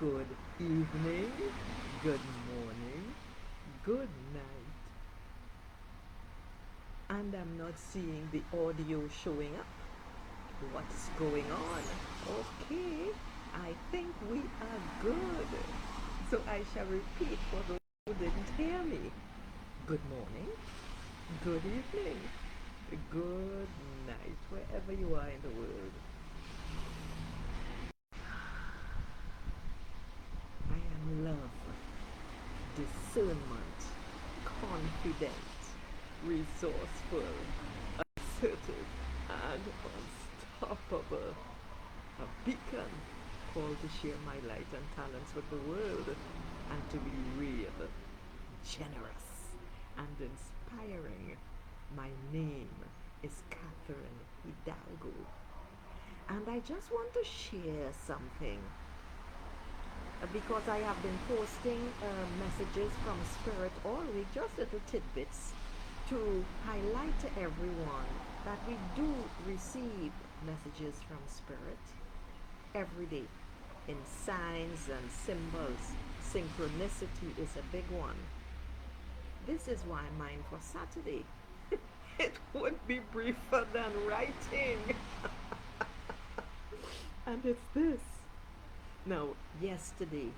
Good evening, good morning, good night. And I'm not seeing the audio showing up. What's going on? Okay, I think we are good. So I shall repeat for those who didn't hear me. Good morning, good evening, good night, wherever you are in the world. I am love, discernment, confident, resourceful, assertive, and unstoppable. A beacon called to share my light and talents with the world and to be real, generous, and inspiring. My name is Catherine Hidalgo, and I just want to share something because I have been posting messages from Spirit all week, just little tidbits to highlight to everyone that we do receive messages from Spirit every day in signs and symbols. Synchronicity is a big one. This is why mine for Saturday. It would be briefer than writing. And it's this. Now, yesterday,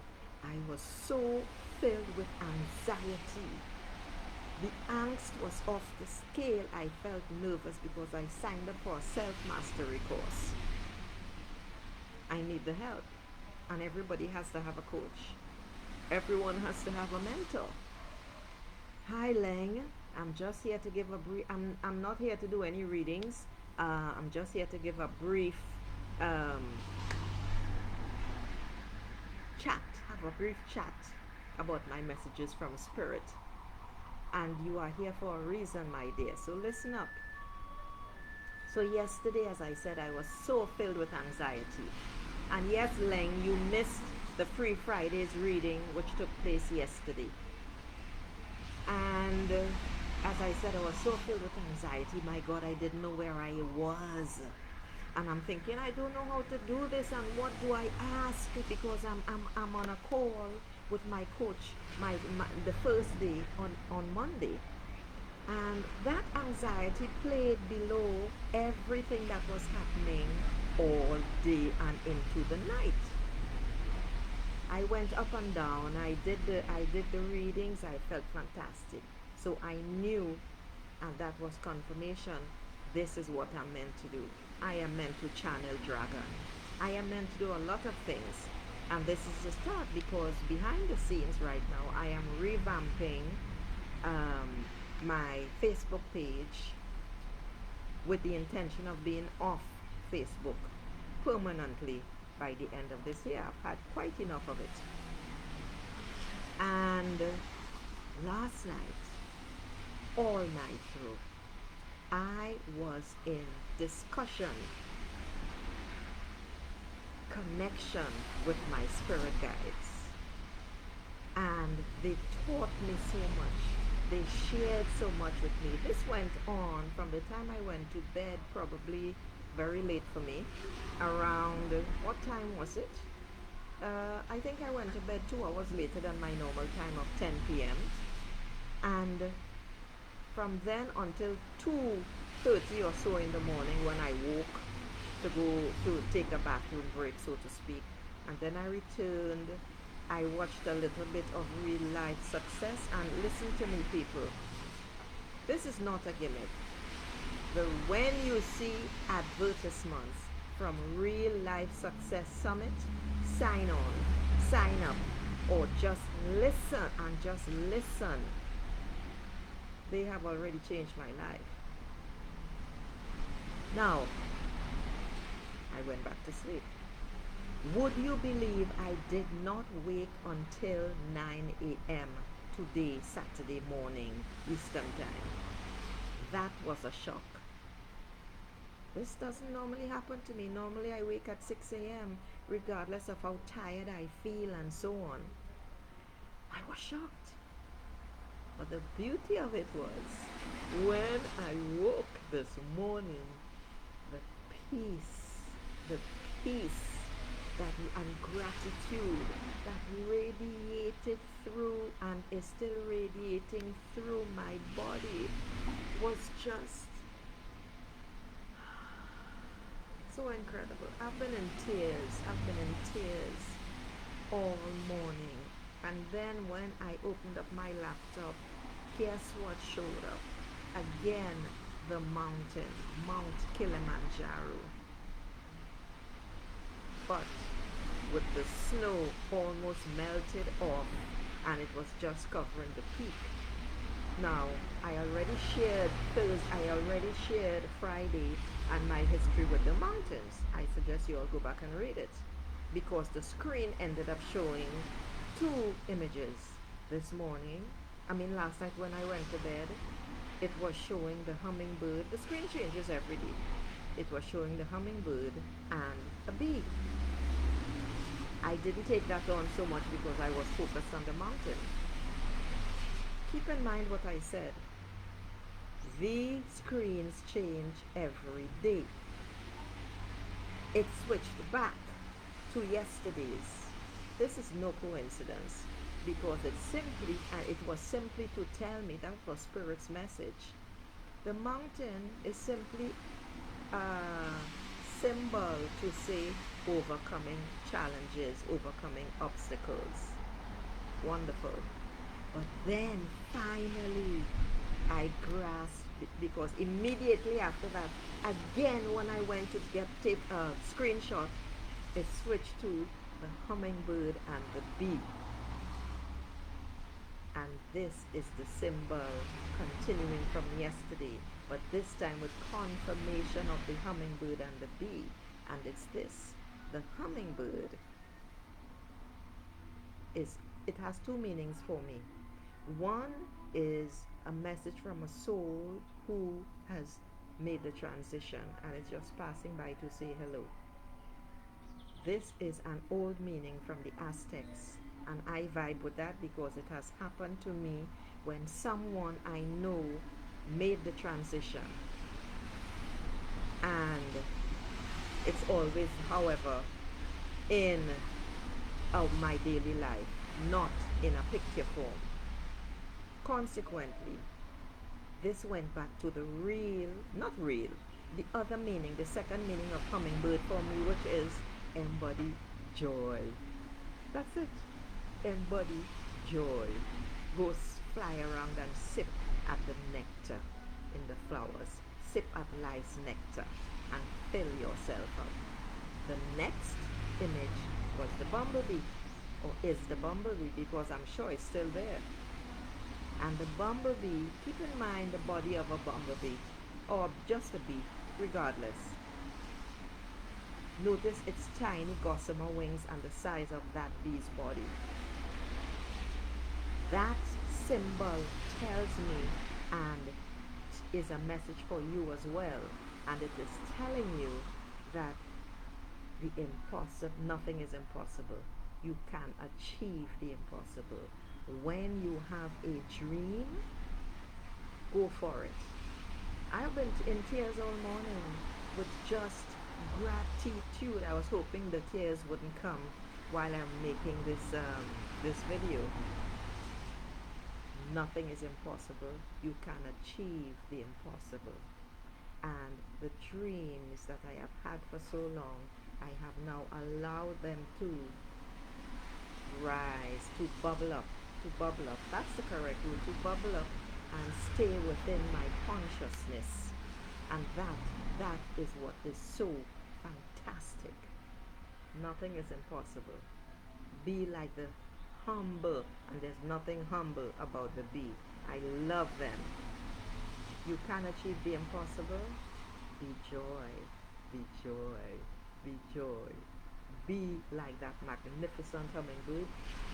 I was so filled with anxiety. The angst was off the scale. I felt nervous because I signed up for a self-mastery course. I need the help. And everybody has to have a coach. Everyone has to have a mentor. Hi, Lang. I'm just here to give a brief. I'm not here to do any readings. I'm just here to give a brief chat, have a brief chat about my messages from Spirit. And you are here for a reason, my dear, so listen up. So yesterday, as I said, I was so filled with anxiety. And yes, Leng, you missed the Free Fridays reading, which took place yesterday. And as I said, I was so filled with anxiety. My God, I didn't know where I was. And I'm thinking, I don't know how to do this, and what do I ask? Because I'm on a call with my coach the first day on Monday. And that anxiety played below everything that was happening all day and into the night. I went up and down. I did the readings. I felt fantastic. So I knew, and that was confirmation, this is what I'm meant to do. I am meant to channel dragon. I am meant to do a lot of things. And this is the start, because behind the scenes right now, I am revamping my Facebook page with the intention of being off Facebook permanently by the end of this year. I've had quite enough of it. And last night, all night through, I was in discussion, connection with my spirit guides. And they taught me so much. They shared so much with me. This went on from the time I went to bed, probably very late for me. Around, what time was it? I think I went to bed 2 hours later than my normal time of 10 p.m. And from then until 2:30 or so in the morning, when I woke to go to take a bathroom break, so to speak, and then I returned, I watched a little bit of real life success. And listen to me, people, this is not a gimmick. When you see advertisements from Real Life Success Summit, sign on, sign up, or just listen and just listen. They have already changed my life. Now, I went back to sleep. Would you believe I did not wake until 9 a.m. today, Saturday morning, Eastern Time? That was a shock. This doesn't normally happen to me. Normally I wake at 6 a.m. regardless of how tired I feel and so on. I was shocked. But the beauty of it was, when I woke this morning, the peace that and gratitude that radiated through and is still radiating through my body was just so incredible. I've been in tears. I've been in tears all morning. And then when I opened up my laptop, guess what showed up? Again, the mountain, Mount Kilimanjaro. But with the snow almost melted off and it was just covering the peak. Now, I already shared Thursday, I already shared Friday and my history with the mountains. I suggest you all go back and read it because the screen ended up showing two images this morning. I mean, last night when I went to bed, it was showing the hummingbird. The screen changes every day. It was showing the hummingbird and a bee. I didn't take that on so much because I was focused on the mountain. Keep in mind what I said. The screens change every day. It switched back to yesterday's. This is no coincidence because it was simply to tell me that was Spirit's message. The mountain is simply a symbol to say overcoming challenges, overcoming obstacles. Wonderful. But then finally I grasped it because immediately after that, again when I went to take a screenshot, it switched to the hummingbird and the bee. And this is the symbol continuing from yesterday, but this time with confirmation of the hummingbird and the bee. And it's this. The hummingbird it has two meanings for me. One is a message from a soul who has made the transition and is just passing by to say hello. This is an old meaning from the Aztecs, and I vibe with that because it has happened to me when someone I know made the transition. And it's always, however, in my daily life, not in a picture form. Consequently, this went back to the the other meaning, the second meaning of hummingbird for me, which is embody joy. That's it. Embody joy. Go fly around and sip at the nectar in the flowers. Sip at life's nectar and fill yourself up. The next image was the bumblebee, or is the bumblebee, because I'm sure it's still there. And the bumblebee, keep in mind the body of a bumblebee, or just a bee, regardless. Notice its tiny gossamer wings and the size of that bee's body. That symbol tells me, and is a message for you as well, and it is telling you that nothing is impossible. You can achieve the impossible. When you have a dream, go for it. I've been in tears all morning with just gratitude. I was hoping the tears wouldn't come while I'm making this video. Nothing is impossible. You can achieve the impossible. And the dreams that I have had for so long, I have now allowed them to rise, to bubble up, That's the correct word, to bubble up and stay within my consciousness. And that is what is so fantastic. Nothing is impossible. Be like the humble, and there's nothing humble about the bee. I love them. You can achieve the impossible. Be joy, be joy, be joy. Be like that magnificent hummingbird,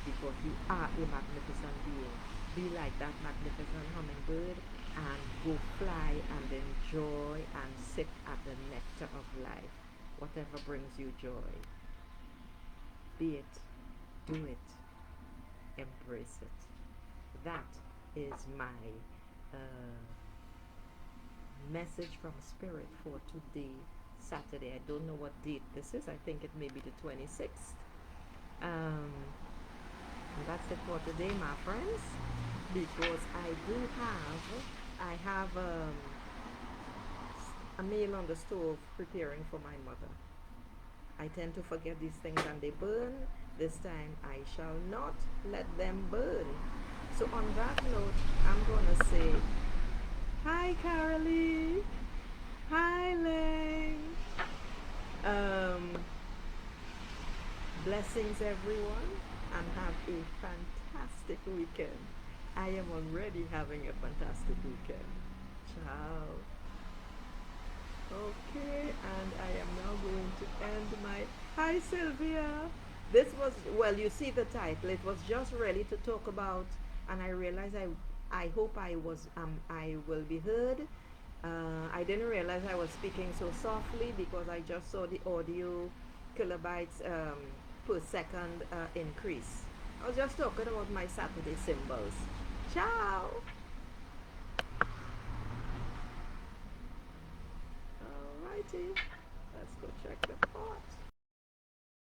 because you are a magnificent being. Be like that magnificent hummingbird and go fly and enjoy and sip at the nectar of life. Whatever brings you joy. Be it, do it, embrace it. That is my message from Spirit for today, Saturday. I don't know what date this is. I think it may be the 26th. Um, and that's it for today, my friends. Because I have a meal on the stove preparing for my mother. I tend to forget these things and they burn. This time I shall not let them burn. So on that note, I'm gonna say hi, Carolee. Hi, Lang. Um, Blessings, everyone, and have a fantastic weekend. I am already having a fantastic weekend. Ciao. Okay, and I am now going to end my. Hi, Sylvia. This was, well, you see the title. It was just really to talk about, and I realized I hope I will be heard. I didn't realize I was speaking so softly because I just saw the audio kilobytes per second increase. I was just talking about my Saturday symbols. Ciao. Alrighty, let's go check the pot.